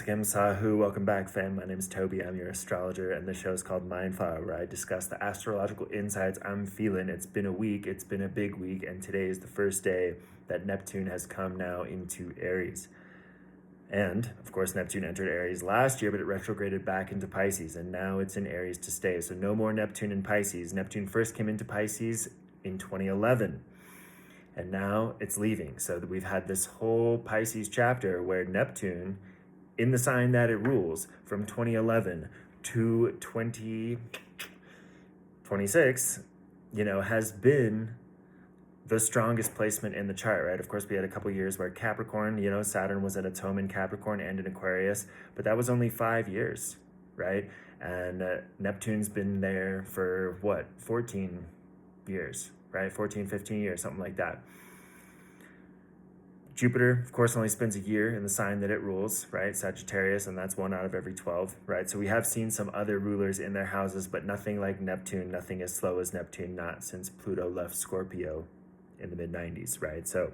Kim Sahu. Welcome back, fam. My name is Toby. I'm your astrologer, and the show is called Mindflower, where I discuss the astrological insights I'm feeling. It's been a week, it's been a big week, and today is the first day that Neptune has come now into Aries. And, of course, Neptune entered Aries last year, but it retrograded back into Pisces, and now it's in Aries to stay. So no more Neptune in Pisces. Neptune first came into Pisces in 2011. And now it's leaving. So we've had this whole Pisces chapter where Neptune, in the sign that it rules, from 2011 to 2026, has been the strongest placement in the chart, right? Of course, we had a couple years where Capricorn, Saturn was at its home in Capricorn and in Aquarius, but that was only 5 years, right? And Neptune's been there for 14 years, right? 14, 15 years, something like that. Jupiter, of course, only spends a year in the sign that it rules, right? Sagittarius, and that's 1 out of every 12, right? So we have seen some other rulers in their houses, but nothing like Neptune, nothing as slow as Neptune, not since Pluto left Scorpio in the mid-90s, right? So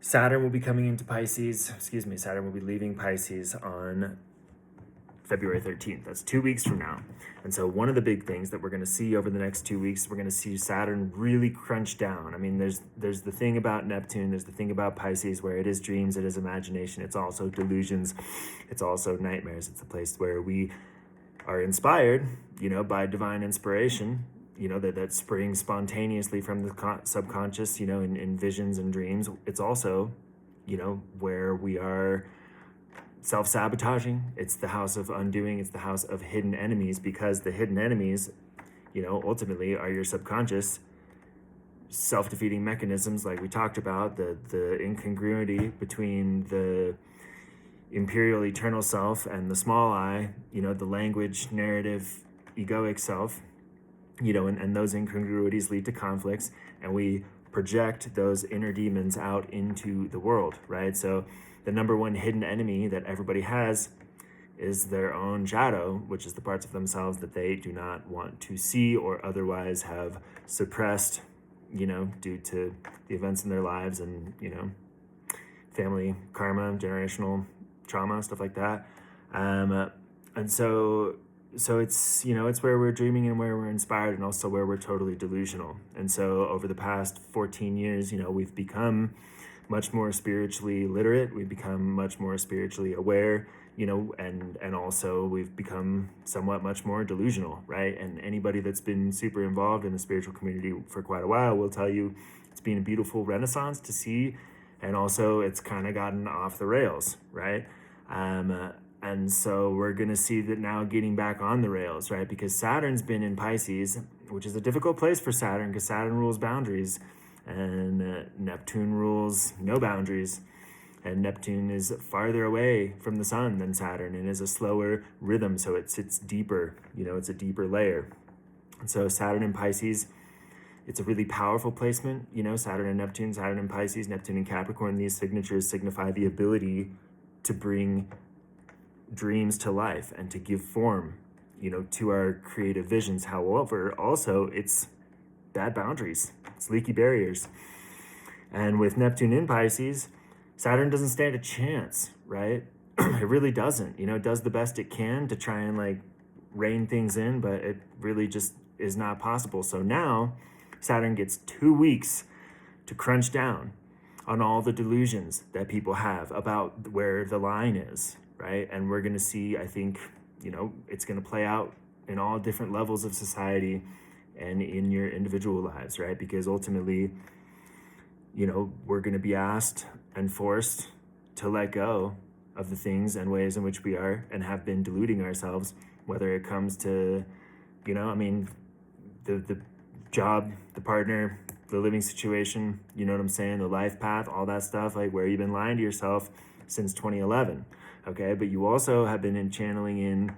Saturn will be coming into Pisces, Saturn will be leaving Pisces on February 13th. That's 2 weeks from now. And so one of the big things that we're going to see over the next 2 weeks, we're going to see Saturn really crunch down. I mean, there's the thing about Neptune, there's the thing about Pisces where it is dreams, it is imagination, it's also delusions, it's also nightmares. It's a place where we are inspired, by divine inspiration, that springs spontaneously from the subconscious, in visions and dreams. It's also, where we are self-sabotaging. It's the house of undoing. It's the house of hidden enemies, because the hidden enemies, ultimately are your subconscious self-defeating mechanisms, like we talked about, the incongruity between the imperial eternal self and the small I, the language, narrative, egoic self, and those incongruities lead to conflicts, and we project those inner demons out into the world, right? So the number one hidden enemy that everybody has is their own shadow, which is the parts of themselves that they do not want to see or otherwise have suppressed, due to the events in their lives and, family karma, generational trauma, stuff like that. And so it's, it's where we're dreaming and where we're inspired, and also where we're totally delusional. And so over the past 14 years, we've become much more spiritually literate. We've become much more spiritually aware, and also we've become somewhat much more delusional, right? And anybody that's been super involved in the spiritual community for quite a while will tell you it's been a beautiful renaissance to see, and also it's kind of gotten off the rails, right? And so we're going to see that now getting back on the rails, right? Because Saturn's been in Pisces, which is a difficult place for Saturn, because Saturn rules boundaries, and Neptune rules no boundaries. And Neptune is farther away from the sun than Saturn, and is a slower rhythm, so it sits deeper, it's a deeper layer. And so Saturn in Pisces, it's a really powerful placement, Saturn and Neptune, Saturn in Pisces, Neptune in Capricorn. These signatures signify the ability to bring dreams to life and to give form, to our creative visions. However, also it's bad boundaries, it's leaky barriers. And with Neptune in Pisces, Saturn doesn't stand a chance, right? It really doesn't. It does the best it can to try and rein things in, but it really just is not possible. So now Saturn gets 2 weeks to crunch down on all the delusions that people have about where the line is, right? And we're going to see, I think, it's going to play out in all different levels of society and in your individual lives, right? Because ultimately, we're going to be asked and forced to let go of the things and ways in which we are and have been deluding ourselves, whether it comes to, the job, the partner, the living situation, the life path, all that stuff, where you've been lying to yourself since 2011, okay? But you also have been channeling in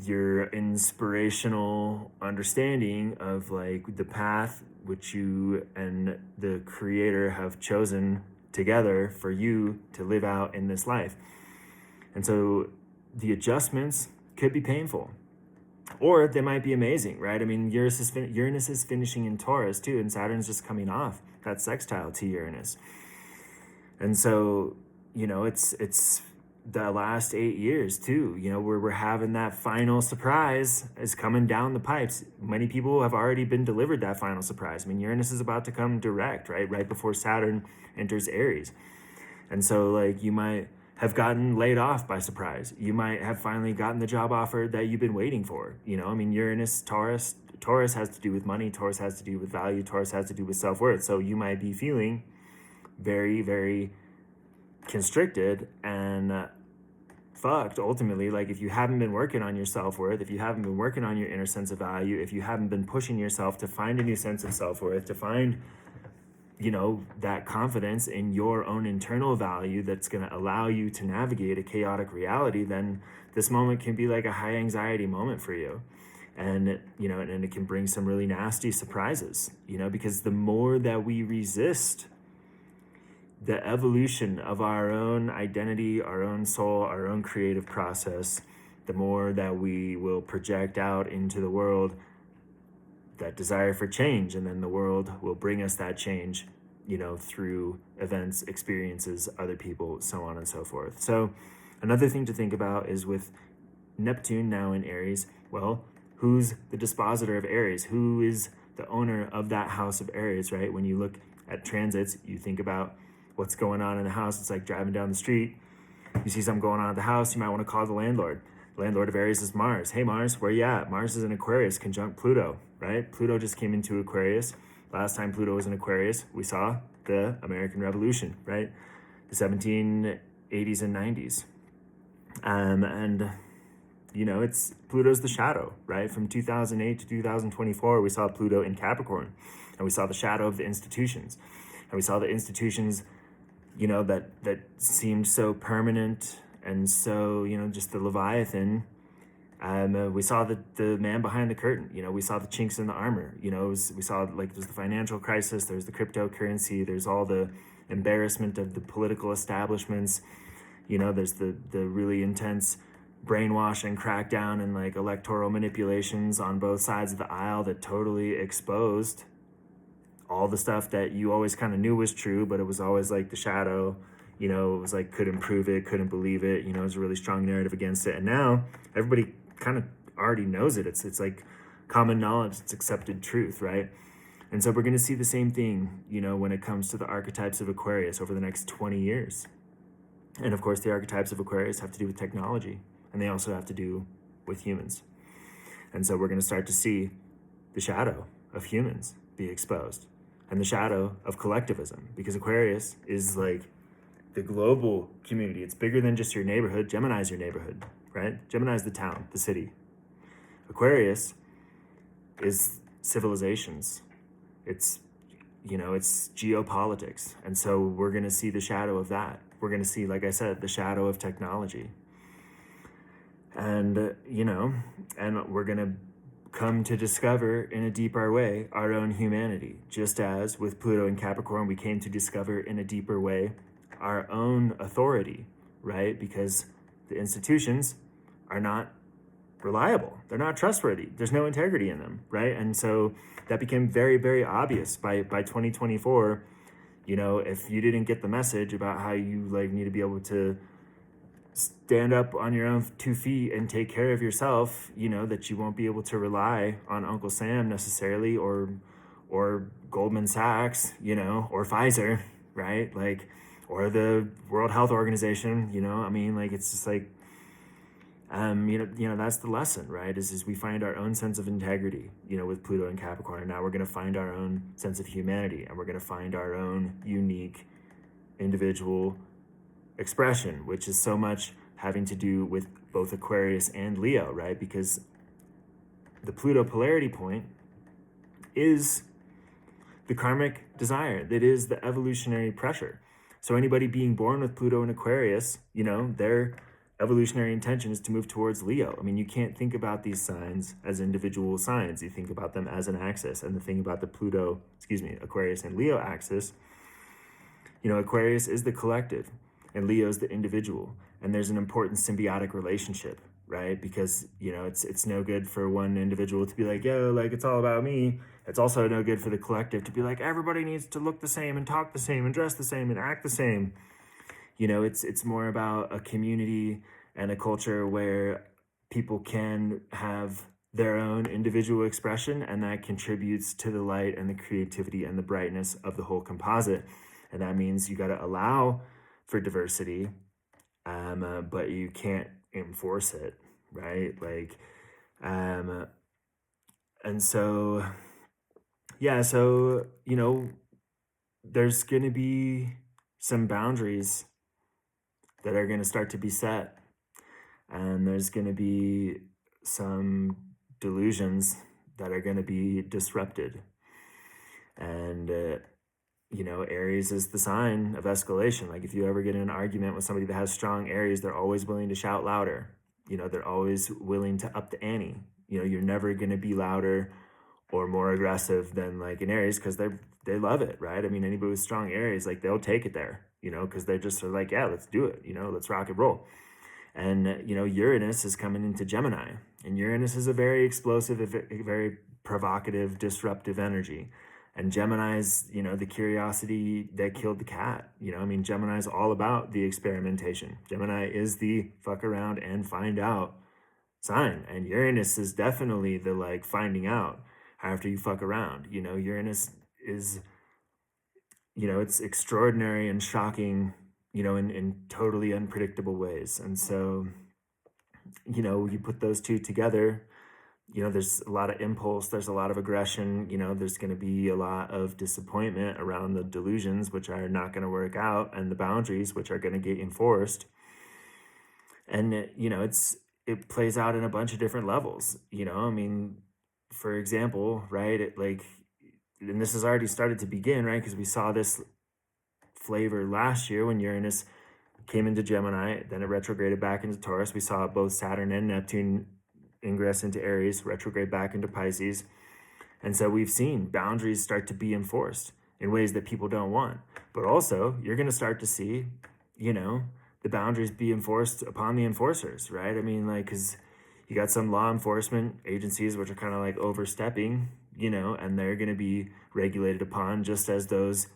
your inspirational understanding of the path which you and the creator have chosen together for you to live out in this life. And so the adjustments could be painful, or they might be amazing, right? Uranus is finishing in Taurus too, and Saturn's just coming off that sextile to Uranus. And so it's the last 8 years too, where we're having that final surprise is coming down the pipes. Many people have already been delivered that final surprise. I mean, Uranus is about to come direct, right before Saturn enters Aries. And so like you might have gotten laid off by surprise. You might have finally gotten the job offer that you've been waiting for. I mean, Uranus, Taurus has to do with money. Taurus has to do with value. Taurus has to do with self-worth. So you might be feeling very, very constricted and fucked ultimately. Like if you haven't been working on your self-worth, if you haven't been working on your inner sense of value, if you haven't been pushing yourself to find a new sense of self-worth, to find that confidence in your own internal value that's going to allow you to navigate a chaotic reality, then this moment can be like a high anxiety moment for you. And and it can bring some really nasty surprises, because the more that we resist the evolution of our own identity, our own soul, our own creative process, the more that we will project out into the world that desire for change, and then the world will bring us that change, through events, experiences, other people, so on and so forth. So another thing to think about is with Neptune now in Aries, well, who's the dispositor of Aries? Who is the owner of that house of Aries, right? When you look at transits, you think about what's going on in the house. It's like driving down the street, you see something going on at the house, you might want to call the landlord. The landlord of Aries is Mars. Hey Mars, where you at? Mars is in Aquarius, conjunct Pluto, right? Pluto just came into Aquarius. Last time Pluto was in Aquarius, we saw the American Revolution, right? The 1780s and 90s. It's Pluto's the shadow, right? From 2008 to 2024, we saw Pluto in Capricorn, and we saw the shadow of the institutions. And we saw the institutions, that seemed so permanent and so, just the Leviathan. We saw the man behind the curtain. We saw the chinks in the armor. We saw there's the financial crisis, there's the cryptocurrency, there's all the embarrassment of the political establishments. There's the really intense brainwash and crackdown and like electoral manipulations on both sides of the aisle that totally exposed all the stuff that you always kind of knew was true, but it was always like the shadow. It was like couldn't prove it, couldn't believe it. It was a really strong narrative against it. And now everybody kind of already knows it. It's like common knowledge, it's accepted truth, right? And so we're going to see the same thing, when it comes to the archetypes of Aquarius over the next 20 years. And of course, the archetypes of Aquarius have to do with technology, and they also have to do with humans. And so we're going to start to see the shadow of humans be exposed, and the shadow of collectivism, because Aquarius is like the global community. It's bigger than just your neighborhood. Gemini's your neighborhood, right? Gemini's the town, the city. Aquarius is civilizations. It's geopolitics. And so we're going to see the shadow of that. We're going to see, like I said, the shadow of technology. And, and we're going to come to discover in a deeper way our own humanity. Just as with Pluto and Capricorn, we came to discover in a deeper way our own authority, right? Because the institutions are not reliable. They're not trustworthy. There's no integrity in them, right? And so that became very, very obvious by 2024. If you didn't get the message about how you need to be able to stand up on your own 2 feet and take care of yourself, that you won't be able to rely on Uncle Sam necessarily, or Goldman Sachs, or Pfizer, right? Or the World Health Organization, it's just that's the lesson, right? Is we find our own sense of integrity, with Pluto and Capricorn. And now we're going to find our own sense of humanity, and we're going to find our own unique individual expression, which is so much having to do with both Aquarius and Leo, right? Because the Pluto polarity point is the karmic desire. That is the evolutionary pressure. So anybody being born with Pluto and Aquarius, their evolutionary intention is to move towards Leo. You can't think about these signs as individual signs. You think about them as an axis. And the thing about the Aquarius and Leo axis, Aquarius is the collective and Leo is the individual. And there's an important symbiotic relationship, right? Because, it's no good for one individual to be like, yo, it's all about me. It's also no good for the collective to be like, everybody needs to look the same and talk the same and dress the same and act the same. it's more about a community and a culture where people can have their own individual expression, and that contributes to the light and the creativity and the brightness of the whole composite. And that means you got to allow for diversity, but you can't enforce it, right? Like, and so, yeah, so, there's going to be some boundaries that are going to start to be set, and there's going to be some delusions that are going to be disrupted. And Aries is the sign of escalation. Like, if you ever get in an argument with somebody that has strong Aries, they're always willing to shout louder. They're always willing to up the ante. You're never going to be louder or more aggressive than like an Aries, because they love it, right? I mean, anybody with strong Aries, like, they'll take it there, because they just are like, yeah, let's do it, let's rock and roll. And Uranus is coming into Gemini, and Uranus is a very explosive, very provocative, disruptive energy. And Gemini is, the curiosity that killed the cat. Gemini is all about the experimentation. Gemini is the fuck around and find out sign. And Uranus is definitely the like finding out after you fuck around. Uranus is, it's extraordinary and shocking, in totally unpredictable ways. And so, you put those two together, there's a lot of impulse, there's a lot of aggression, there's going to be a lot of disappointment around the delusions, which are not going to work out, and the boundaries, which are going to get enforced. And, it plays out in a bunch of different levels, for example, right, and this has already started to begin, right, because we saw this flavor last year when Uranus came into Gemini, then it retrograded back into Taurus. We saw both Saturn and Neptune ingress into Aries, retrograde back into Pisces. And so we've seen boundaries start to be enforced in ways that people don't want. But also, you're going to start to see, the boundaries be enforced upon the enforcers, right? I mean, like, because you got some law enforcement agencies which are kind of like overstepping, and they're going to be regulated upon, just as those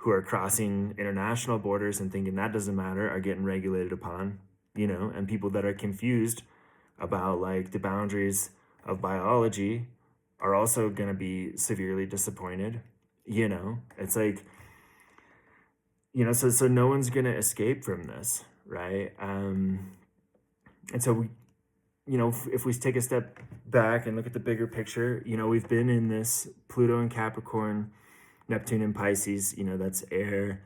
who are crossing international borders and thinking that doesn't matter are getting regulated upon, and people that are confused about like the boundaries of biology are also going to be severely disappointed. It's like, so no one's going to escape from this, right? And so we, if we take a step back and look at the bigger picture, we've been in this Pluto and Capricorn, Neptune and Pisces, that's air,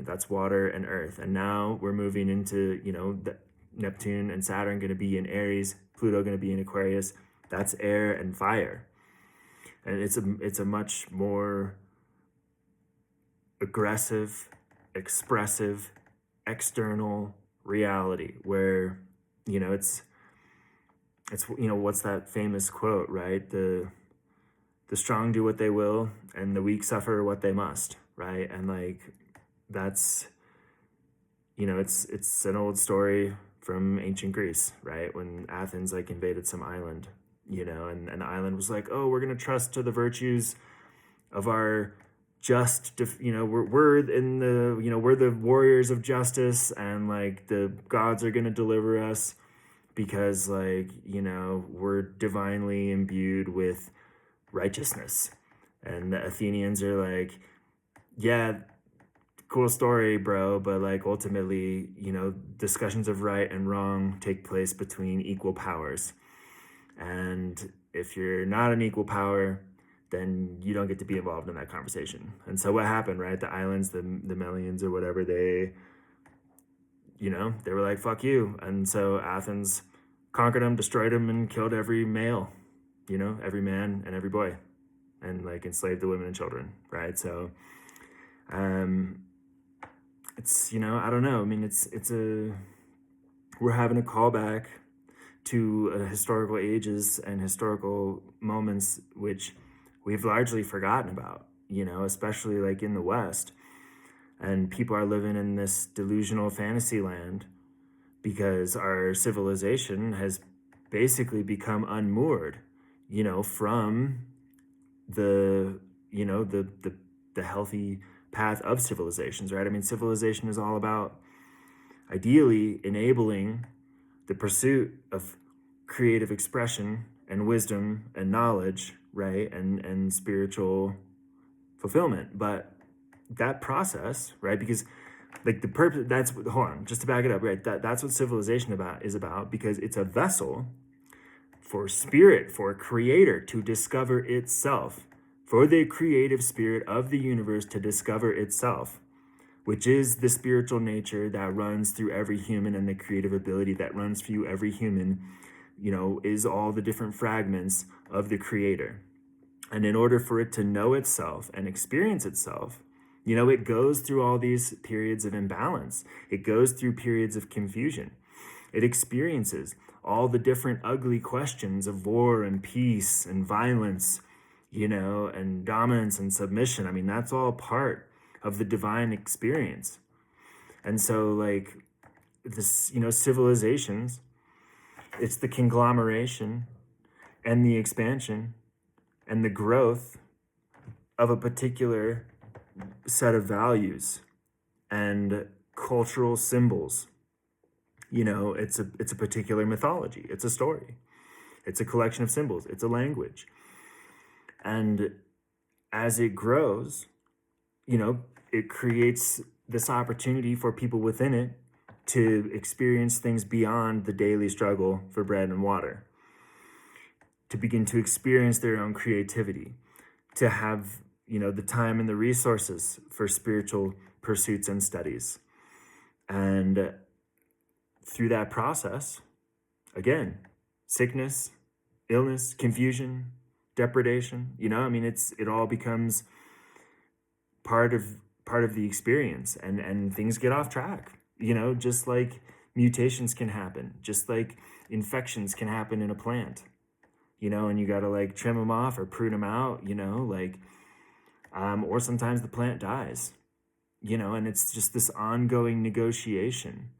that's water and earth. And now we're moving into, the Neptune and Saturn going to be in Aries, Pluto going to be in Aquarius. That's air and fire. And it's a much more aggressive, expressive, external reality where, it's what's that famous quote, right? The strong do what they will and the weak suffer what they must, right? And like, that's, it's an old story from ancient Greece, right? When Athens like invaded some island, and the island was like, oh, we're going to trust to the virtues of our just, we're in the, we're the warriors of justice, and like the gods are going to deliver us because like, we're divinely imbued with righteousness. And the Athenians are like, yeah, cool story, bro, but like ultimately, discussions of right and wrong take place between equal powers. And if you're not an equal power, then you don't get to be involved in that conversation. And so what happened, right? The islands, the Melians or whatever, they were like, fuck you. And so Athens conquered them, destroyed them, and killed every male, every man and every boy, and like enslaved the women and children, right? So it's, I don't know. I mean, we're having a callback to historical ages and historical moments which we've largely forgotten about, especially like in the West. And people are living in this delusional fantasy land because our civilization has basically become unmoored, from the, the healthy path of civilizations, right? I mean, civilization is all about ideally enabling the pursuit of creative expression and wisdom and knowledge, right? And spiritual fulfillment. But that process, right? Because like the purpose, that's, hold on, just to back it up, right? That's what civilization is about, because it's a vessel for spirit, for a creator to discover itself, for the creative spirit of the universe to discover itself, which is the spiritual nature that runs through every human, and the creative ability that runs through every human, is all the different fragments of the creator. And in order for it to know itself and experience itself, it goes through all these periods of imbalance. It goes through periods of confusion. It experiences all the different ugly questions of war and peace and violence, and dominance and submission. I mean, that's all part of the divine experience. And so, like, this, civilizations, it's the conglomeration and the expansion and the growth of a particular set of values and cultural symbols. It's a particular mythology. It's a story. It's a collection of symbols. It's a language. And as it grows, it creates this opportunity for people within it to experience things beyond the daily struggle for bread and water, to begin to experience their own creativity, to have, the time and the resources for spiritual pursuits and studies. And through that process, again, sickness, illness, confusion, depredation, it all becomes part of the experience, and things get off track, just like mutations can happen, just like infections can happen in a plant, and you got to like trim them off or prune them out, or sometimes the plant dies, and it's just this ongoing negotiation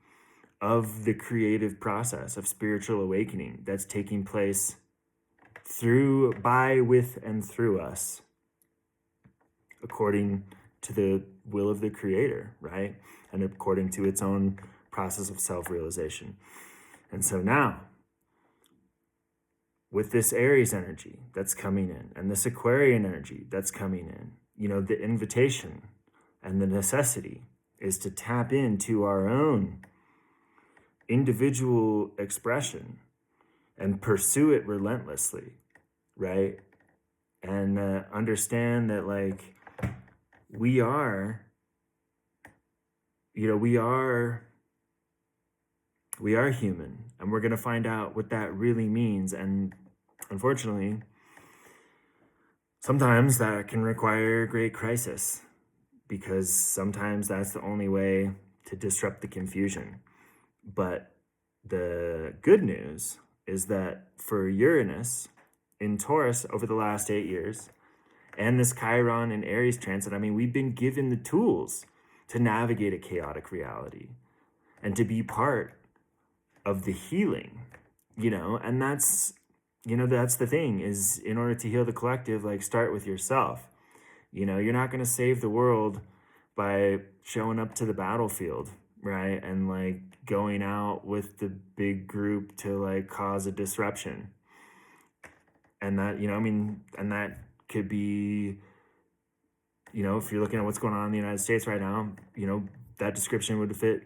of the creative process of spiritual awakening that's taking place through, by, with, and through us, according to the will of the creator, right? And according to its own process of self-realization. And so now, with this Aries energy that's coming in, and this Aquarian energy that's coming in, the invitation and the necessity is to tap into our own individual expression and pursue it relentlessly, right? And understand that, like, we are human, and we're going to find out what that really means. And unfortunately, sometimes that can require great crisis, because sometimes that's the only way to disrupt the confusion. But the good news is that for Uranus in Taurus over the last 8 years, and this Chiron and Aries transit, we've been given the tools to navigate a chaotic reality and to be part of the healing, and that's the thing, is in order to heal the collective, like, start with yourself. You're not going to save the world by showing up to the battlefield, right? And like going out with the big group to like cause a disruption. And that, and that could be, if you're looking at what's going on in the United States right now, that description would fit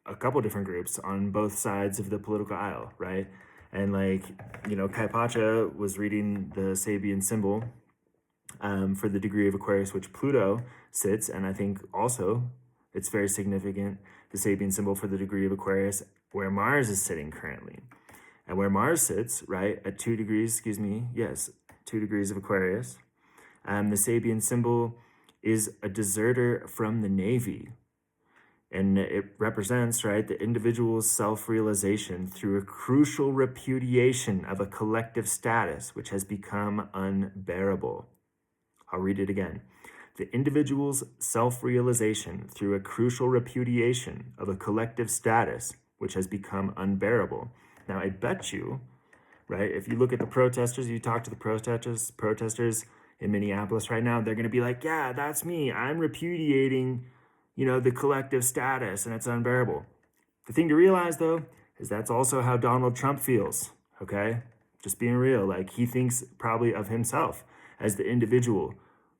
a couple different groups on both sides of the political aisle, right? And like, Kaipacha was reading the Sabian symbol for the degree of Aquarius, which Pluto sits, and I think also it's very significant, the Sabian symbol for the degree of Aquarius, where Mars is sitting currently. And where Mars sits, right, at 2 degrees, 2 degrees of Aquarius, the Sabian symbol is a deserter from the Navy. And it represents, right, the individual's self-realization through a crucial repudiation of a collective status which has become unbearable. I'll read it again. The individual's self-realization through a crucial repudiation of a collective status which has become unbearable. Now, I bet you, right, if you look at the protesters, you talk to the protesters in Minneapolis right now, they're going to be like, yeah, that's me. I'm repudiating, the collective status, and it's unbearable. The thing to realize, though, is that's also how Donald Trump feels, okay? Just being real. Like, he thinks probably of himself as the individual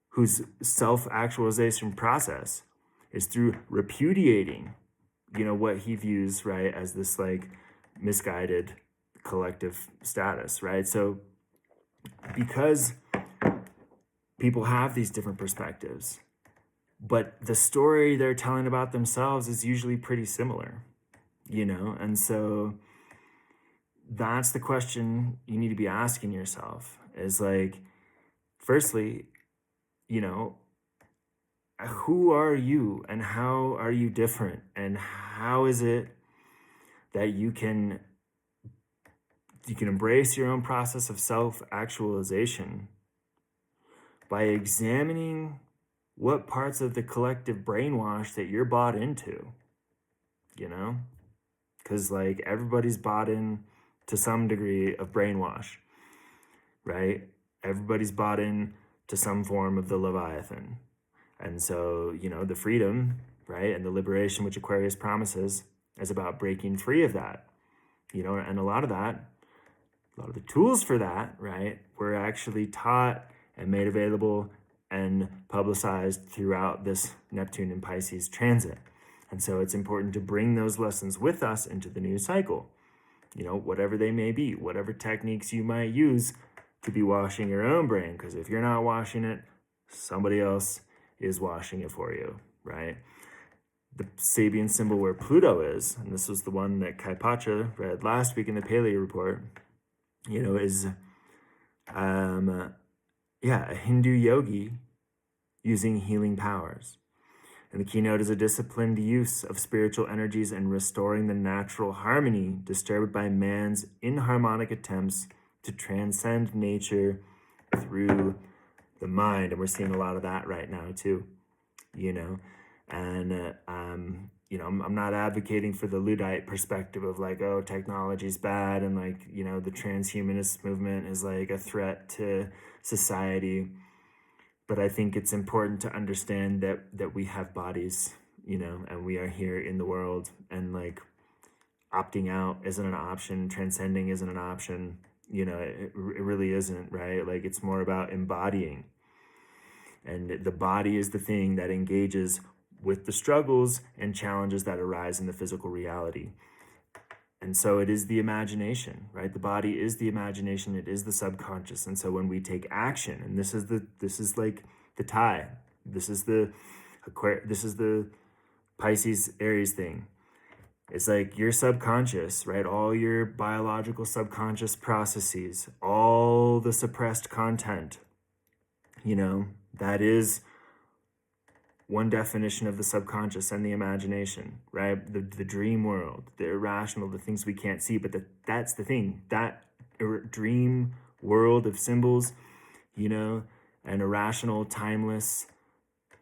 whose self-actualization process is through repudiating, what he views, right, as this like misguided collective status, right? So because people have these different perspectives, but the story they're telling about themselves is usually pretty similar, and so that's the question you need to be asking yourself is like, firstly, who are you and how are you different, and how is it that you can embrace your own process of self-actualization by examining what parts of the collective brainwash that you're bought into, because like everybody's bought in to some degree of brainwash, right? Everybody's bought in to some form of the Leviathan. And so, the freedom, right, and the liberation which Aquarius promises is about breaking free of that, and a lot of the tools for that, right, were actually taught and made available and publicized throughout this Neptune and Pisces transit. And so it's important to bring those lessons with us into the new cycle, whatever they may be, whatever techniques you might use to be washing your own brain. Because if you're not washing it, somebody else is washing it for you, right? The Sabian symbol where Pluto is, and this was the one that Kaipacha read last week in the Paleo report, is a Hindu yogi using healing powers. And the keynote is a disciplined use of spiritual energies and restoring the natural harmony disturbed by man's inharmonic attempts to transcend nature through the mind. And we're seeing a lot of that right now too, and I'm not advocating for the Luddite perspective of like, oh, technology's bad and like, the transhumanist movement is like a threat to society. But I think it's important to understand that we have bodies, and we are here in the world, and like opting out isn't an option, transcending isn't an option, it really isn't, right? Like, it's more about embodying. And the body is the thing that engages with the struggles and challenges that arise in the physical reality. And so it is the imagination, right? The body is the imagination. It is the subconscious. And so when we take action, and this is like the tie, this is the Pisces Aries thing. It's like your subconscious, right? All your biological subconscious processes, all the suppressed content, that is one definition of the subconscious and the imagination, right? The dream world, the irrational, the things we can't see. But that's the thing, that dream world of symbols, and irrational, timeless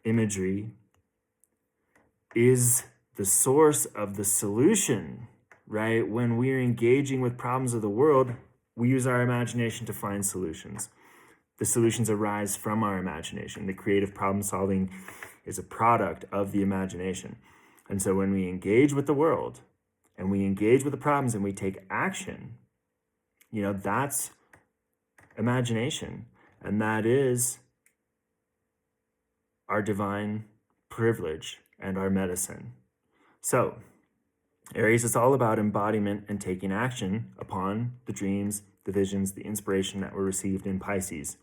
imagery is the source of the solution, right? When we're engaging with problems of the world, we use our imagination to find solutions. The solutions arise from our imagination. The creative problem solving is a product of the imagination. And so when we engage with the world and we engage with the problems and we take action, that's imagination. And that is our divine privilege and our medicine. So Aries is all about embodiment and taking action upon the dreams, the visions, the inspiration that were received in Pisces.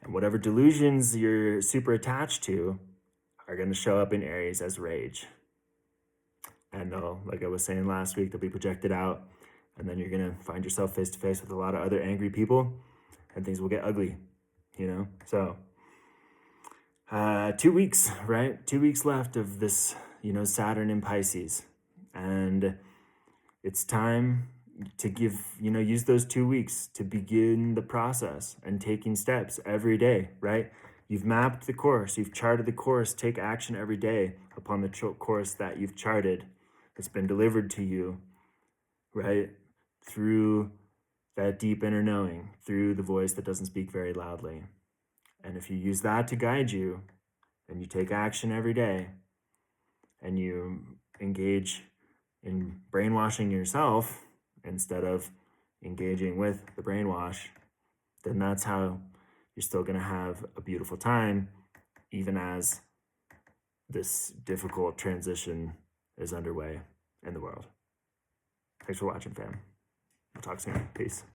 And whatever delusions you're super attached to are going to show up in Aries as rage. And like I was saying last week, they'll be projected out. And then you're going to find yourself face to face with a lot of other angry people. And things will get ugly, So 2 weeks, right? 2 weeks left of this, Saturn in Pisces. And it's time to use those 2 weeks to begin the process and taking steps every day, right? You've mapped the course, you've charted the course, take action every day upon the course that you've charted. It's been delivered to you, right? Through that deep inner knowing, through the voice that doesn't speak very loudly. And if you use that to guide you, and you take action every day, and you engage in brainwashing yourself instead of engaging with the brainwash, then that's how you're still going to have a beautiful time, even as this difficult transition is underway in the world. Thanks for watching, fam. We'll talk soon. Peace.